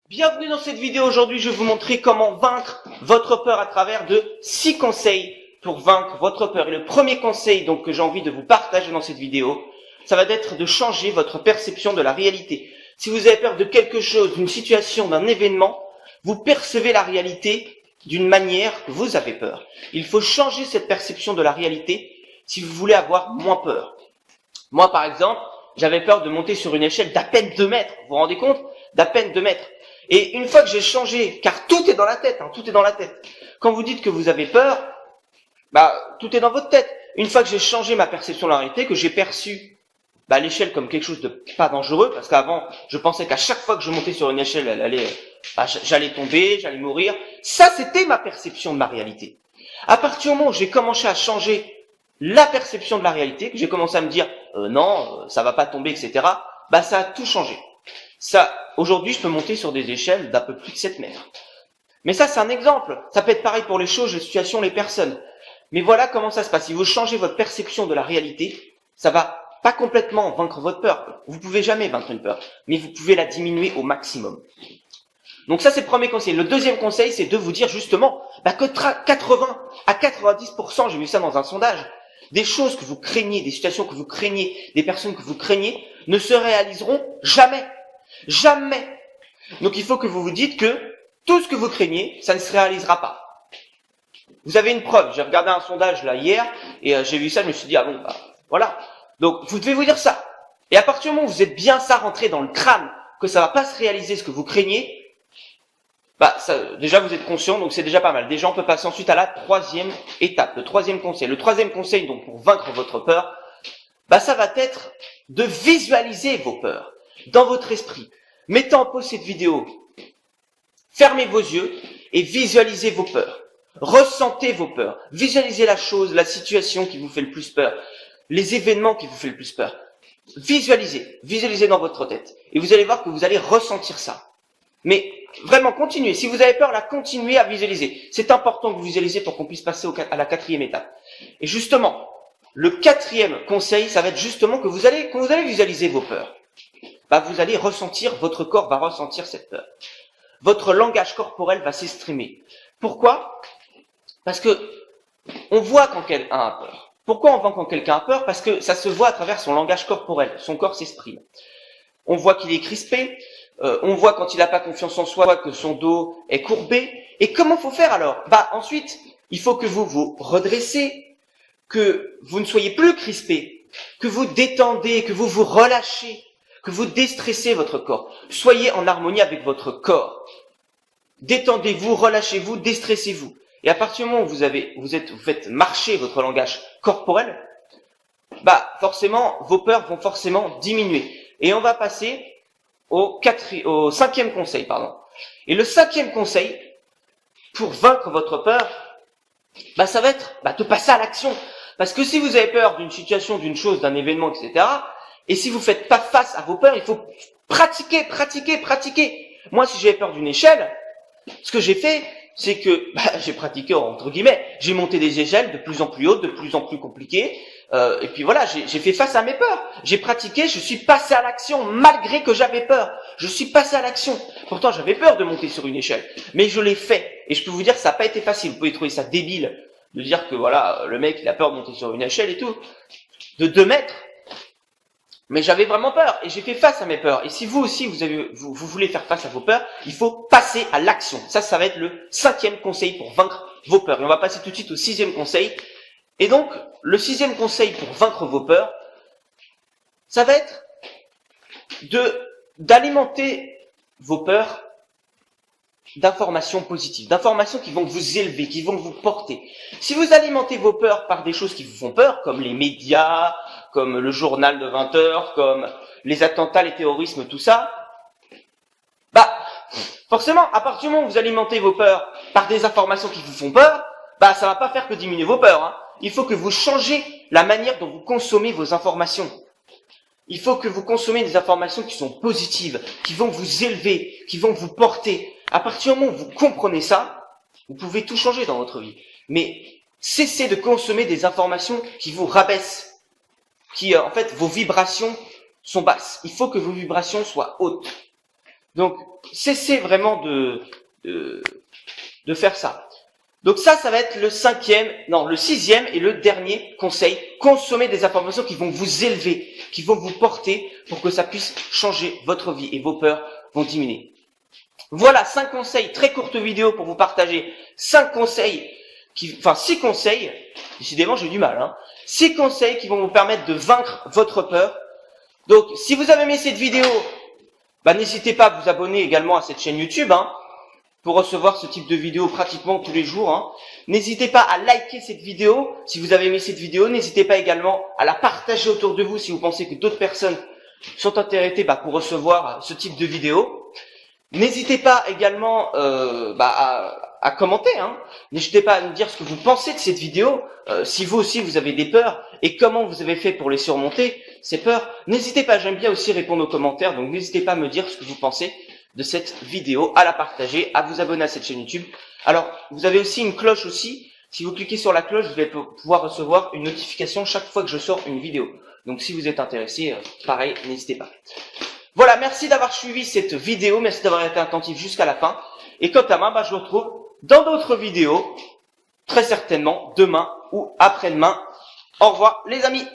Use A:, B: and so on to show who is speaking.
A: Bienvenue dans cette vidéo. Aujourd'hui, je vais vous montrer comment vaincre votre peur à travers de 6 conseils pour vaincre votre peur. Et le premier conseil donc que j'ai envie de vous partager dans cette vidéo, ça va être de changer votre perception de la réalité. Si vous avez peur de quelque chose, d'une situation, d'un événement, vous percevez la réalité d'une manière que vous avez peur. Il faut changer cette perception de la réalité si vous voulez avoir moins peur. Moi, par exemple, j'avais peur de monter sur une échelle d'à peine 2 mètres. Vous vous rendez compte? D'à peine 2 mètres. Et une fois que j'ai changé, car tout est dans la tête, tout est dans la tête. Quand vous dites que vous avez peur, tout est dans votre tête. Une fois que j'ai changé ma perception de la réalité, que j'ai perçu l'échelle comme quelque chose de pas dangereux, parce qu'avant, je pensais qu'à chaque fois que je montais sur une échelle, j'allais tomber, j'allais mourir. Ça, c'était ma perception de ma réalité. À partir du moment où j'ai commencé à changer la perception de la réalité, que j'ai commencé à me dire non, ça va pas tomber, etc., ça a tout changé. Aujourd'hui, je peux monter sur des échelles d'à peu plus de 7 mètres. Mais ça, c'est un exemple. Ça peut être pareil pour les choses, les situations, les personnes. Mais voilà comment ça se passe. Si vous changez votre perception de la réalité, ça va pas complètement vaincre votre peur. Vous pouvez jamais vaincre une peur, mais vous pouvez la diminuer au maximum. Donc ça, c'est le premier conseil. Le deuxième conseil, c'est de vous dire justement que 80 à 90%, j'ai vu ça dans un sondage, des choses que vous craignez, des situations que vous craignez, des personnes que vous craignez, ne se réaliseront jamais. Jamais. Donc il faut que vous vous dites que tout ce que vous craignez, ça ne se réalisera pas. Vous avez une preuve. J'ai regardé un sondage là hier et j'ai vu ça, je me suis dit voilà. Donc vous devez vous dire ça. Et à partir du moment où vous êtes bien ça rentré dans le crâne que ça va pas se réaliser ce que vous craignez, déjà vous êtes conscient, donc c'est déjà pas mal. Déjà on peut passer ensuite à la troisième étape, le troisième conseil. Le troisième conseil donc pour vaincre votre peur, ça va être de visualiser vos peurs dans votre esprit. Mettez en pause cette vidéo, fermez vos yeux et visualisez vos peurs. Ressentez vos peurs. Visualisez la chose, la situation qui vous fait le plus peur, les événements qui vous fait le plus peur. Visualisez dans votre tête. Et vous allez voir que vous allez ressentir ça. Mais vraiment, continuez. Si vous avez peur, continuez à visualiser. C'est important que vous visualisez pour qu'on puisse passer à la quatrième étape. Et justement, le quatrième conseil, ça va être justement que vous allez visualiser vos peurs. Vous allez ressentir, votre corps va ressentir cette peur. Votre langage corporel va s'exprimer. Pourquoi? Parce que on voit quand quelqu'un a peur. Pourquoi on voit quand quelqu'un a peur? Parce que ça se voit à travers son langage corporel. Son corps s'exprime. On voit qu'il est crispé. On voit quand il n'a pas confiance en soi que son dos est courbé. Et comment faut faire alors? Ensuite, il faut que vous vous redressez, que vous ne soyez plus crispé, que vous détendez, que vous vous relâchez, que vous déstressez votre corps. Soyez en harmonie avec votre corps. Détendez-vous, relâchez-vous, déstressez-vous. Et à partir du moment où vous faites marcher votre langage corporel, forcément, vos peurs vont forcément diminuer. Et on va passer au cinquième conseil, Et le cinquième conseil, pour vaincre votre peur, ça va être de passer à l'action. Parce que si vous avez peur d'une situation, d'une chose, d'un événement, etc., et si vous faites pas face à vos peurs, il faut pratiquer. Moi, si j'avais peur d'une échelle, ce que j'ai fait, c'est que j'ai pratiqué entre guillemets. J'ai monté des échelles de plus en plus hautes, de plus en plus compliquées. Et puis voilà, j'ai fait face à mes peurs. J'ai pratiqué, je suis passé à l'action malgré que j'avais peur. Je suis passé à l'action. Pourtant, j'avais peur de monter sur une échelle, mais je l'ai fait. Et je peux vous dire, ça n'a pas été facile. Vous pouvez trouver ça débile de dire que le mec il a peur de monter sur une échelle et tout, de 2 mètres. Mais j'avais vraiment peur et j'ai fait face à mes peurs. Et si vous aussi, vous voulez faire face à vos peurs, il faut passer à l'action. Ça va être le cinquième conseil pour vaincre vos peurs. Et on va passer tout de suite au sixième conseil. Et donc, le sixième conseil pour vaincre vos peurs, ça va être d'alimenter vos peurs d'informations positives, d'informations qui vont vous élever, qui vont vous porter. Si vous alimentez vos peurs par des choses qui vous font peur, comme les médias, comme le journal de 20 heures, comme les attentats, les terrorismes, tout ça, forcément, à partir du moment où vous alimentez vos peurs par des informations qui vous font peur, ça va pas faire que diminuer vos peurs. Il faut que vous changez la manière dont vous consommez vos informations. Il faut que vous consommez des informations qui sont positives, qui vont vous élever, qui vont vous porter. À partir du moment où vous comprenez ça, vous pouvez tout changer dans votre vie. Mais cessez de consommer des informations qui vous rabaissent, qui, en fait, vos vibrations sont basses. Il faut que vos vibrations soient hautes. Donc, cessez vraiment de faire ça. Donc ça va être le sixième et le dernier conseil. Consommez des informations qui vont vous élever, qui vont vous porter pour que ça puisse changer votre vie et vos peurs vont diminuer. Voilà 5 conseils, très courte vidéo pour vous partager 6 conseils, décidément j'ai du mal, 6 conseils qui vont vous permettre de vaincre votre peur. Donc si vous avez aimé cette vidéo, n'hésitez pas à vous abonner également à cette chaîne YouTube, pour recevoir ce type de vidéo pratiquement tous les jours. N'hésitez pas à liker cette vidéo si vous avez aimé cette vidéo. N'hésitez pas également à la partager autour de vous si vous pensez que d'autres personnes sont intéressées pour recevoir ce type de vidéo. N'hésitez pas également à commenter. N'hésitez pas à nous dire ce que vous pensez de cette vidéo. Si vous aussi vous avez des peurs et comment vous avez fait pour les surmonter, ces peurs. N'hésitez pas, j'aime bien aussi répondre aux commentaires. Donc n'hésitez pas à me dire ce que vous pensez de cette vidéo, à la partager, à vous abonner à cette chaîne YouTube. Alors, vous avez aussi une cloche aussi. Si vous cliquez sur la cloche, vous allez pouvoir recevoir une notification chaque fois que je sors une vidéo. Donc, si vous êtes intéressé, pareil, n'hésitez pas. Voilà, merci d'avoir suivi cette vidéo. Merci d'avoir été attentif jusqu'à la fin. Et quant à moi, je vous retrouve dans d'autres vidéos, très certainement demain ou après-demain. Au revoir, les amis.